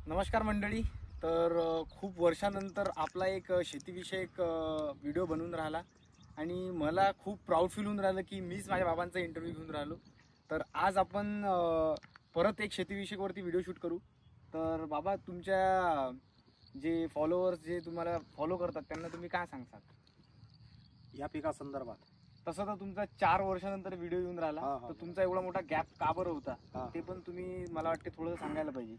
नमस्कार मंडळी. तर खूप वर्षानंतर आपला एक शेतीविषयक व्हिडिओ बनवून राहिला आणि मला खूप प्राऊड फील होऊन राहिलं की मीच माझ्या बाबांचा इंटरव्ह्यू घेऊन राहिलो. तर आज आपण परत एक शेतीविषयकवरती व्हिडिओ शूट करू. तर बाबा, तुमच्या जे फॉलोअर्स जे तुम्हाला फॉलो करतात त्यांना तुम्ही काय सांगसाल या पिका संदर्भात? तसं तर तुमचा 4 वर्षानंतर व्हिडिओ येऊन राहिला, तर तुमचा एवढा मोठा गॅप का बरं होता ते पण तुम्ही मला वाटते थोडं सांगायला पाहिजे.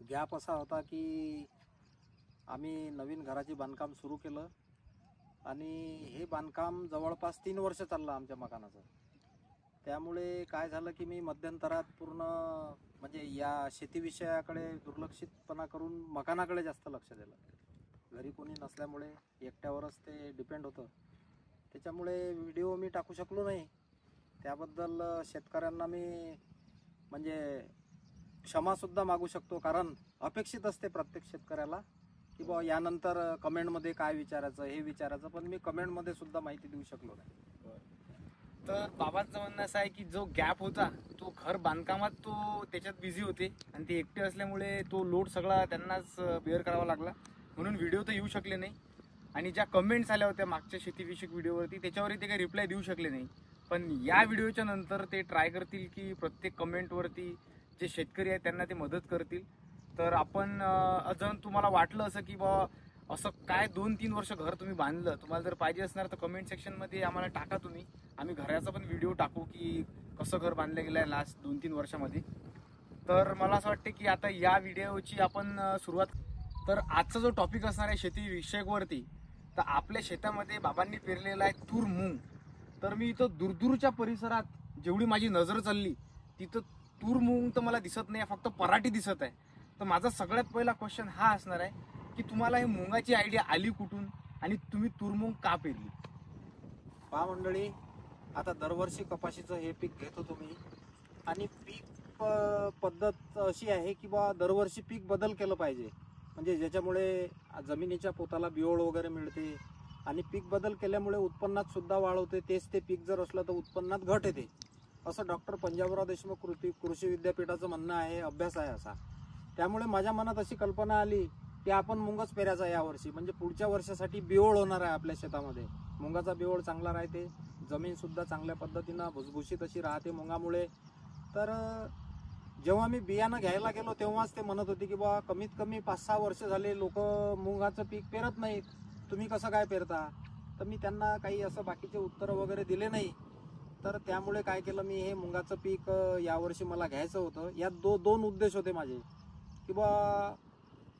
गॅप असा होता की आम्ही नवीन घराचे बांधकाम सुरू केलं आणि हे बांधकाम जवळपास 3 वर्ष चाललं आमच्या मकानाचं. त्यामुळे काय झालं की मी मध्यंतरात पूर्ण म्हणजे या शेती विषयाकडे दुर्लक्षितपणा करून मकानाकडे जास्त लक्ष दिलं. घरी कोणी नसल्यामुळे एकट्यावरच ते डिपेंड होतं. त्याच्यामुळे व्हिडिओ मी टाकू शकलो नाही. त्याबद्दल शेतकऱ्यांना मी म्हणजे क्षमासुद्धा मागू शकतो, कारण अपेक्षित असते प्रत्येक शेतकऱ्याला की बा यानंतर कमेंटमध्ये काय विचारायचं हे विचारायचं, पण मी कमेंटमध्ये सुद्धा माहिती देऊ शकलो नाही. तर बाबांचं म्हणणं असं आहे की जो गॅप होता तो घर बांधकामात तो त्याच्यात बिझी होते आणि ते एकटे असल्यामुळे तो लोड सगळा त्यांनाच बेअर करावा लागला, म्हणून व्हिडिओ तर येऊ शकले नाही. आणि ज्या कमेंट्स आल्या होत्या मागच्या शेतीविषयक व्हिडिओवरती त्याच्यावरती ते काही रिप्लाय देऊ शकले नाही. पण या व्हिडिओच्या नंतर ते ट्राय करतील की प्रत्येक कमेंटवरती जे शेतकरी आहेत त्यांना ते मदत करतील. तर आपण अजून तुम्हाला वाटलं असं की बा असं काय 2-3 वर्ष घर तुम्ही बांधलं, तुम्हाला जर पाहिजे असणार तर कमेंट सेक्शनमध्ये आम्हाला टाका तुम्ही. आम्ही घराचा पण व्हिडिओ टाकू की कसं घर बांधलं गेलं आहे लास्ट 2-3 वर्षामध्ये. तर मला असं वाटतं की आता या व्हिडिओची आपण सुरुवात. तर आजचा जो टॉपिक असणार आहे शेती विषयकवरती, तर आपल्या शेतामध्ये बाबांनी पेरलेला आहे तूर मूग. तर मी इथं दूरदूरच्या परिसरात जेवढी माझी नजर चालली तिथं तूर मूग तर मला दिसत नाही, फक्त पराठी दिसत आहे. तर माझा सगळ्यात पहिला क्वेश्चन हा असणार आहे की तुम्हाला हे मुंगाची आयडिया आली कुठून आणि तुम्ही तूर मूग का पेरली? पहा मंडळी, आता दरवर्षी कपाशीचं हे पीक घेतो तुम्ही आणि पीक पद्धत अशी आहे की बा दरवर्षी पीक बदल केलं पाहिजे, म्हणजे ज्याच्यामुळे जमिनीच्या पोताला बियोळ वगैरे मिळते आणि पीक बदल केल्यामुळे उत्पन्नात सुद्धा वाढ होते. तेच ते पीक जर असलं तर उत्पन्नात घट येते, असं डॉक्टर पंजाबराव देशमुख कृषी विद्यापीठाचं म्हणणं आहे, अभ्यास आहे असा. त्यामुळे माझ्या मनात अशी कल्पना आली की आपण मुंगच पेरायचा यावर्षी, म्हणजे पुढच्या वर्षासाठी बियोळ होणार आहे आपल्या शेतामध्ये. मुंगाचा बियोळ चांगला राहते, जमीन सुद्धा चांगल्या पद्धतीनं भुसभुशीत अशी राहते मुंगामुळे. तर जेव्हा मी बियाणं घ्यायला गेलो तेव्हाच ते म्हणत होते की बा कमीत कमी 5-6 वर्ष झाले लोक मुंगाचं पीक पेरत नाहीत, तुम्ही कसं काय पेरता? तर मी त्यांना काही असं बाकीचे उत्तरं वगैरे दिले नाही. तर त्यामुळे काय केलं मी, हे मुंगाचं पीक यावर्षी मला घ्यायचं होतं. यात दोन उद्देश होते माझे की बा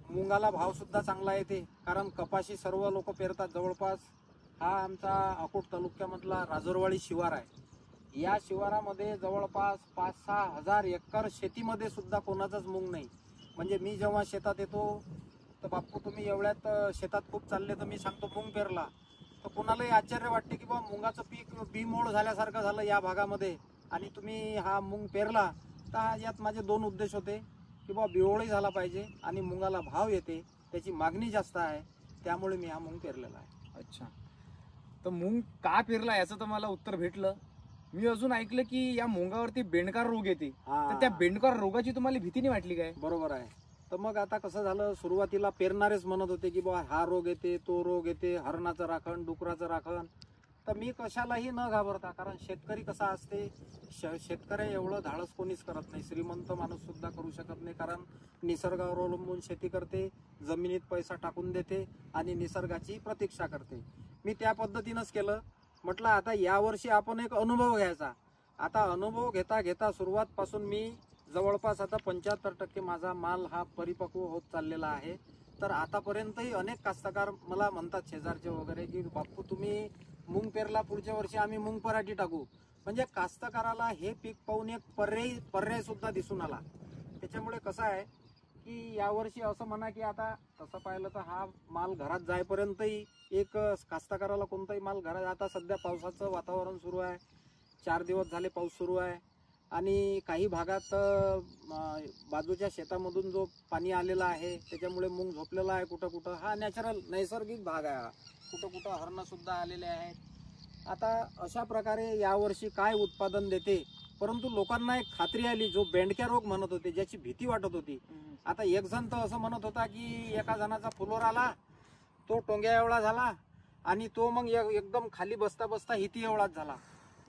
मुंगाला भाव सुद्धा चांगला येते, कारण कपाशी सर्व लोक पेरतात. जवळपास हा आमचा अकोट तालुक्यामधला राजूरवाडी शिवार आहे. या शिवारामध्ये जवळपास 5-6 हजार एकर शेतीमध्ये सुद्धा कोणाचाच मुंग नाही. म्हणजे मी जेव्हा शेतात येतो तर बाप्पू तुम्ही एवढ्यात शेतात खूप चालले तर मी सांगतो मुंग पेरला, तर कोणालाही आश्चर्य वाटते की बा मुंगाचं पीक बीमोड झाल्यासारखं झालं या भागामध्ये आणि तुम्ही हा मुंग पेरला. तर यात माझे 2 उद्देश होते की बा बिवळी झाला पाहिजे आणि मुंगाला भाव येते, त्याची मागणी जास्त आहे, त्यामुळे मी हा मुंग पेरलेला आहे. अच्छा, तर मूग का पेरला याचं तर मला उत्तर भेटलं. मी अजून ऐकलं की या मुंगावरती बेंडकार रोग येते, तर त्या बेंडकार रोगाची तुम्हाला भीती नाही वाटली काय? बरोबर आहे. तर मग आता कसं झालं, सुरुवातीला पेरणारेच म्हणत होते की बा हा रोग येते तो रोग येते, हरणाचं राखण डुकराचं राखण. तर मी कशालाही न घाबरता, कारण शेतकरी कसा असते, शेतकरी एवढं धाडस कोणीच करत नाही, श्रीमंत माणूस सुद्धा करू शकत नाही, कारण निसर्गावर अवलंबून शेती करते, जमिनीत पैसा टाकून देते आणि निसर्गाची प्रतीक्षा करते. मी त्या पद्धतीनंच केलं. म्हटलं आता यावर्षी आपण एक अनुभव घ्यायचा. आता अनुभव घेता घेता सुरुवातपासून मी जवळपास आता 75% माझा माल हा परिपक्व होत चाललेला आहे. तर आतापर्यंतही अनेक कास्तकार मला म्हणतात शेजारचे वगैरे की बाप्पू तुम्ही मूग पेरला, पुढच्या वर्षी आम्ही मूग पराठी टाकू. म्हणजे कास्तकाराला हे पीक पाहून एक पर्याय सुद्धा दिसून आला. त्याच्यामुळे कसं आहे की यावर्षी असं म्हणा की आता तसं पाहिलं तर हा माल घरात जाईपर्यंतही एक कास्तकाराला कोणताही माल घरात, आता सध्या पावसाचं वातावरण सुरू आहे, 4 दिवस झाले पाऊस सुरू आहे आणि काही भागात बाजूच्या शेतामधून जो पाणी आलेला आहे त्याच्यामुळे मूग झोपलेला आहे कुठं कुठं. हा नॅचरल नैसर्गिक भाग आहे, कुठं कुठं हरणं सुद्धा आलेले आहेत. आता अशा प्रकारे यावर्षी काय उत्पादन देते परंतु लोकांना एक खात्री आली, जो बेंडक्या रोग म्हणत होते, ज्याची भीती वाटत होती. आता एक जण तर असं म्हणत होता की एका जणाचा फुलोर आला, तो टोंग्या एवढा झाला आणि तो मग एकदम खाली बसता बसता हिती एवढाच झाला.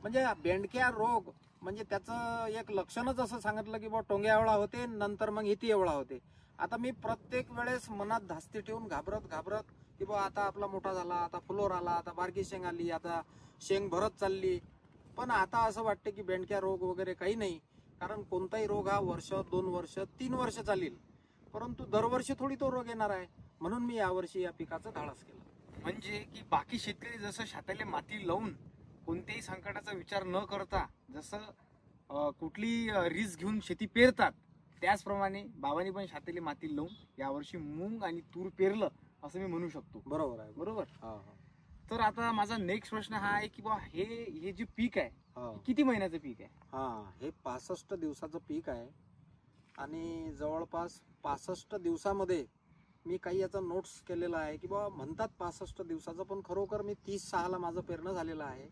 म्हणजे बेंडक्या रोग म्हणजे त्याचं एक लक्षणच असं सांगितलं की बा टोंग्या एवढा होते, नंतर मग हिती एवढा होते. आता मी प्रत्येक वेळेस मनात धास्ती ठेवून घाबरत की बा आता आपला मोठा झाला, आता फुलोर आला, आता बारकी शेंग आली, आता शेंग भरत चालली. पण आता असं वाटतं की बेंडक्या रोग वगैरे काही नाही, कारण कोणताही रोग हा वर्ष, 2 वर्ष, 3 वर्ष चालेल, परंतु दरवर्षी थोडी तो रोग येणार आहे. म्हणून मी यावर्षी या पिकाचं धाडस केलं. म्हणजे की बाकी शेतकरी जसं शेताला माती लावून कोणत्याही संकटाचा विचार न करता जसं कुठली रिस्क घेऊन शेती पेरतात, त्याचप्रमाणे बाबांनी पण शेताला माती लावून यावर्षी मूग आणि तूर पेरलं असं मी म्हणू शकतो. बरोबर आहे. बरोबर. हा. तर आता माझा नेक्स्ट प्रश्न हा आहे की बा हे जे पीक आहे किती महिन्याचं पीक आहे? हे 65 दिवसाचं पीक आहे आणि जवळपास 65 दिवसामध्ये मी काही याचा नोट्स केलेला आहे की बा म्हणतात 65 दिवसाचं, पण खरोखर मी 30/6 माझं पेरणं झालेलं आहे.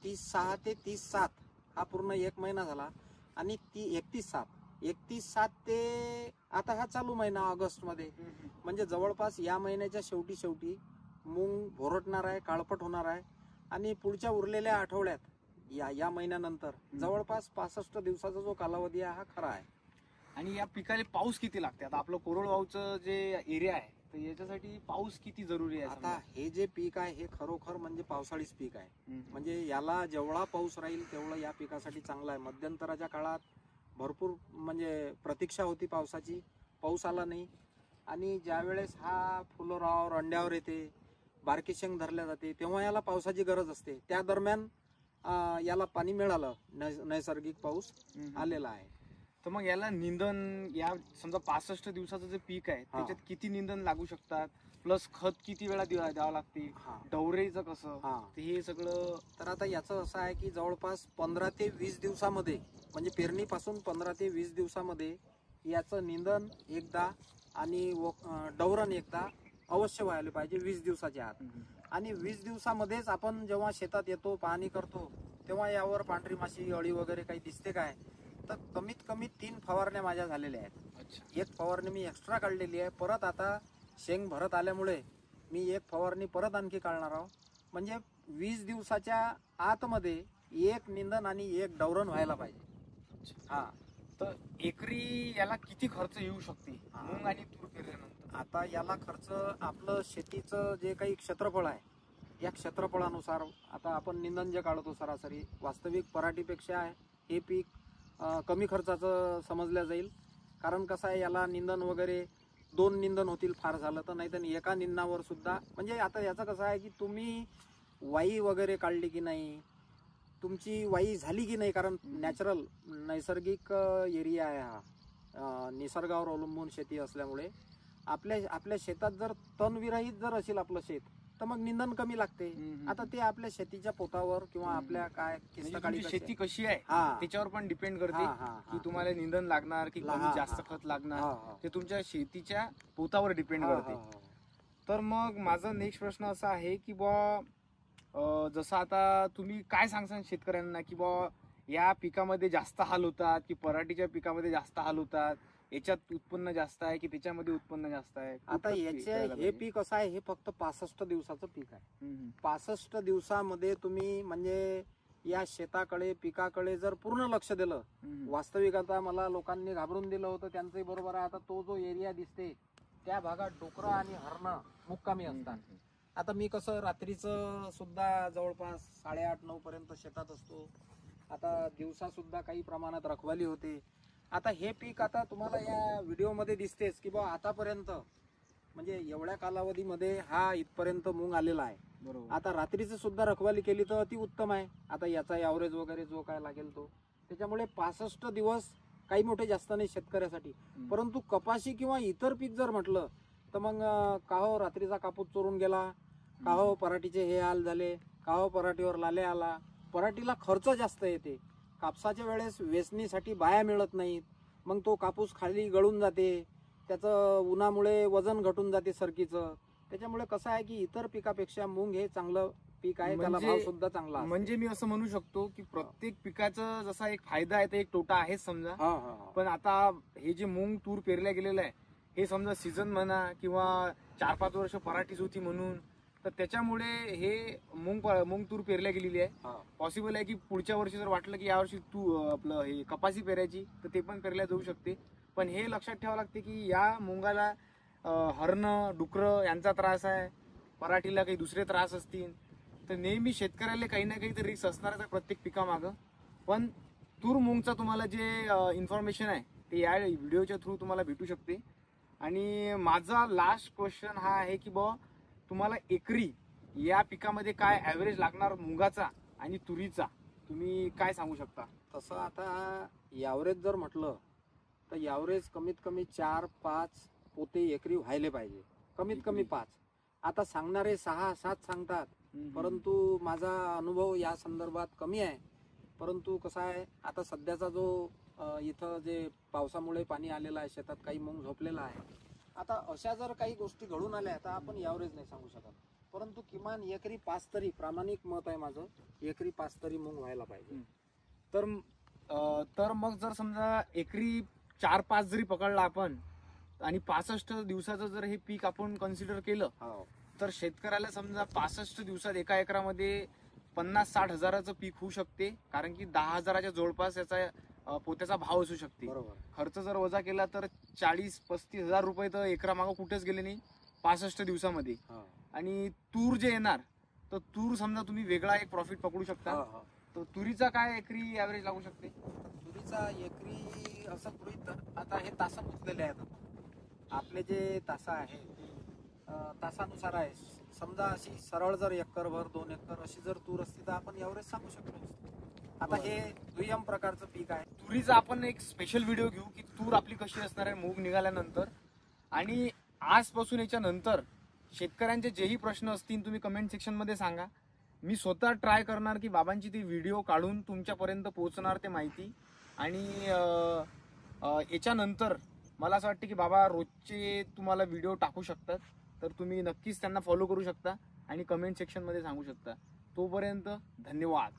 30/6 ते 30/7 हा पूर्ण 1 महिना झाला आणि 31/7 ते आता हा चालू महिना ऑगस्ट मध्ये, म्हणजे जवळपास या महिन्याच्या शेवटी मूग भोरटणार आहे, काळपट होणार आहे आणि पुढच्या उरलेल्या आठवड्यात या महिन्यानंतर जवळपास 65 दिवसाचा जो कालावधी आहे हा खरा आहे. आणि या पिकाला पाऊस किती लागते? आता आपलं कोरडवाहूचं जे एरिया आहे तर याच्यासाठी पाऊस किती जरुरी आहे? आता हे जे पीक आहे हे खरोखर म्हणजे पावसाळीच पीक आहे. म्हणजे याला जेवढा पाऊस राहील तेवढं या पिकासाठी चांगलं आहे. मध्यंतराच्या काळात भरपूर म्हणजे प्रतीक्षा होती पावसाची, पाऊस आला नाही आणि ज्यावेळेस हा फुलोरावर अंड्यावर येते, बारकी शेंग धरल्या जाते, तेव्हा याला पावसाची गरज असते. त्या दरम्यान याला पाणी मिळालं, नैसर्गिक पाऊस आलेला आहे. तर मग याला निंदन, या समजा 65 दिवसाचं जे पीक आहे त्याच्यात किती निंदन लागू शकतात, प्लस खत किती वेळा द्यावं लागते, डवरेचं कसं, हे सगळं? तर आता याचं असं आहे की जवळपास 15 ते 20 दिवसामध्ये, म्हणजे पेरणीपासून 15 ते 20 दिवसामध्ये याचं निंदन एकदा आणि डवरण एकदा अवश्य व्हायला पाहिजे 20 दिवसाच्या आत. आणि 20 दिवसामध्येच आपण जेव्हा शेतात येतो, पाहणी करतो, तेव्हा यावर पांढरी माशी, अळी वगैरे काही दिसते काय, तर कमीत कमी 3 फवारण्या माझ्या झालेल्या आहेत. एक फवारणी मी एक्स्ट्रा काढलेली आहे. परत आता शेंग भरत आल्यामुळे मी एक फवारणी परत आणखी काढणार आहोत. म्हणजे 20 दिवसाच्या आतमध्ये एक निंदन आणि एक डवरण व्हायला पाहिजे. तर एकरी याला किती खर्च येऊ शकते मूग आणि तूर पेरल्यानंतर? आता याला खर्च आपलं शेतीचं जे काही क्षेत्रफळ आहे, या क्षेत्रफळानुसार आता आपण निंदन जे काढतो सरासरी, वास्तविक पराठीपेक्षा हे पीक कमी खर्चाचं समजलं जाईल. कारण कसं आहे, याला निंदन वगैरे 2 निंदन होतील फार झालं तर, नाही तर एका निंदनावर सुद्धा, म्हणजे आता याचं कसं आहे की तुम्ही वाई वगैरे काढली की नाही, तुमची वाई झाली की नाही, कारण नॅचरल नैसर्गिक एरिया आहे हा, निसर्गावर अवलंबून शेती असल्यामुळे आपल्या शेतात जर तणविरहित जर असेल आपलं शेत तर मग निंदन कमी लागते. आता ते आपल्या शेतीच्या पोतावर किंवा आपल्या काय शेती कशी आहे त्याच्यावर पण डिपेंड करते की तुम्हाला निंदन लागणार की जास्त खत लागणार, ते तुमच्या शेतीच्या पोतावर डिपेंड करते. तर मग माझा नेक्स्ट प्रश्न असा आहे की बा जसं आता तुम्ही काय सांगसान शेतकऱ्यांना की बा या पिकामध्ये जास्त हाल होतात की पराठीच्या पिकामध्ये जास्त हाल होतात, याच्यात उत्पन्न जास्त आहे की त्याच्यामध्ये उत्पन्न जास्त आहे? आता हे पीक असं आहे, हे फक्त 65 दिवसाचं पीक आहे. 65 दिवसामध्ये तुम्ही म्हणजे या शेताकडे, पिकाकडे जर पूर्ण लक्ष दिलं, वास्तविक आता मला लोकांनी घाबरून दिलं होतं, त्यांचंही बरोबर आहे. आता तो जो एरिया दिसते त्या भागात डोकरं आणि हरणं मुक्कामी असतात. आता मी कसं रात्रीचं सुद्धा जवळपास 8:30-9 पर्यंत शेतात असतो. आता दिवसा सुद्धा काही प्रमाणात रखवाली होते. आता हे पीक आता तुम्हाला या व्हिडिओमध्ये दिसतेच की बा आतापर्यंत म्हणजे एवढ्या कालावधीमध्ये हा इथपर्यंत मूग आलेला आहे. आता रात्रीचं सुद्धा रखवाली केली तर अति उत्तम आहे. आता याचा ॲव्हरेज वगैरे जो काय लागेल तो, त्याच्यामुळे 65 दिवस काही मोठे जास्त नाही शेतकऱ्यासाठी. परंतु कपाशी किंवा इतर पीक जर म्हटलं तर मग काहो रात्रीचा कापूस चोरून गेला, काहो पराठीचे हे हाल झाले, काहो पराठीवर लाले आला, पराठीला खर्च जास्त येते. कापसाच्या वेळेस वेचणीसाठी बाया मिळत नाहीत, मग तो कापूस खाली गळून जाते, त्याचं उन्हामुळे वजन घटून जाते सरकीचं. त्याच्यामुळे कसं आहे की इतर पिकापेक्षा मूग हे चांगलं पीक आहे, त्याला म्हणजे- भाव सुद्धा चांगला असतो. म्हणजे मी असं म्हणू शकतो की प्रत्येक पिकाचा जसा एक फायदा आहे तर एक तोटा आहेच समजा. हा हा हा. पण आता हे जे मूग तूर पेरल्या गेलेलं आहे हे समजा सीझन म्हणा किंवा 4-5 वर्ष पराठीच होती म्हणून, तर त्याच्यामुळे हे मूग तूर पेरल्या गेलेली आहे. हा. पॉसिबल आहे की पुढच्या वर्षी जर वाटलं की यावर्षी आपलं हे कपासी पेरायची तर ते पण पेरल्या जाऊ शकते. पण हे लक्षात ठेवावं लागते की या मुंगाला हरणं डुकरं यांचा त्रास आहे, पराठीला काही दुसरे त्रास असतील, तर नेहमी शेतकऱ्याला काही ना काही तर रिस्क असणारच आहे प्रत्येक पिकामागं. पण तूर मूगचा तुम्हाला जे इन्फॉर्मेशन आहे ते या व्हिडिओच्या थ्रू तुम्हाला भेटू शकते. आणि माझा लास्ट क्वेश्चन हा आहे की बुवा तुम्हाला एकरी या पिकामध्ये काय ॲव्हरेज लागणार मुगाचा आणि तुरीचा, तुम्ही काय सांगू शकता? तसं आता यावरेज जर म्हटलं तर यावरेज कमीत कमी 4-5 पोते एकरी व्हायला पाहिजे, कमीत कमी 5. आता सांगणारे 6-7 सांगतात, परंतु माझा अनुभव या संदर्भात कमी आहे. परंतु कसं आहे, आता सध्याचा जो इथं जे पावसामुळे पाणी आलेलं आहे, शेतात काही मूग झोपलेला आहे. आता अशा जर काही गोष्टी घडून आल्या तर आपण यावरेज नाही सांगू शकत, परंतु किमान एकरी 5 तरी, प्रामाणिक मत आहे माझं, एकरी 5 तरी मूग व्हायला पाहिजे. तर मग जर समजा एकरी 4-5 जरी पकडला आपण आणि 65 दिवसाचं जर हे पीक आपण कन्सिडर केलं हो. तर शेतकऱ्याला समजा 65 दिवसात एका एकरामध्ये 50-60 हजाराचं पीक होऊ शकते. कारण की 10 हजाराच्या जवळपास याचा पोत्याचा भाव असू शकते. बरोबर. खर्च जर वजा केला तर 40-35 हजार रुपये तर एकरा मागं कुठेच गेले नाही 65 दिवसामध्ये. हा. आणि तूर जे येणार तर तूर समजा तुम्ही वेगळा एक प्रॉफिट पकडू शकता. हा, हा. तर तुरीचा काय एकरी ॲव्हरेज लागू शकते? तुरीचा एकरी असं गृहीत धर, आता हे तासा मोजलेले आहेत. आपले जे तासा आहे तासानुसार आहे. समजा अशी सरळ जर एकरभर 2 एकर अशी जर तूर असती तर आपण एवढेच सांगू शकलो. आता हे दुय्यम प्रकारचं पीक आहे. तुरीचा आपण एक स्पेशल व्हिडिओ घेऊ की तूर आपली कशी असणार आहे मूग निघाल्यानंतर. आणि आजपासून याच्या नंतर शेतकऱ्यांचे जेही प्रश्न असतील तुम्ही कमेंट सेक्शन मध्ये सांगा. मी स्वतः ट्राय करणार की बाबांची ती व्हिडिओ काढून तुमच्यापर्यंत पोहोचणार ते माहिती. आणि याच्यानंतर मला असं वाटतं की बाबा रोजचे तुम्हाला व्हिडिओ टाकू शकतात, तर तुम्ही नक्कीच त्यांना फॉलो करू शकता आणि कमेंट सेक्शनमध्ये सांगू शकता. तोपर्यंत धन्यवाद.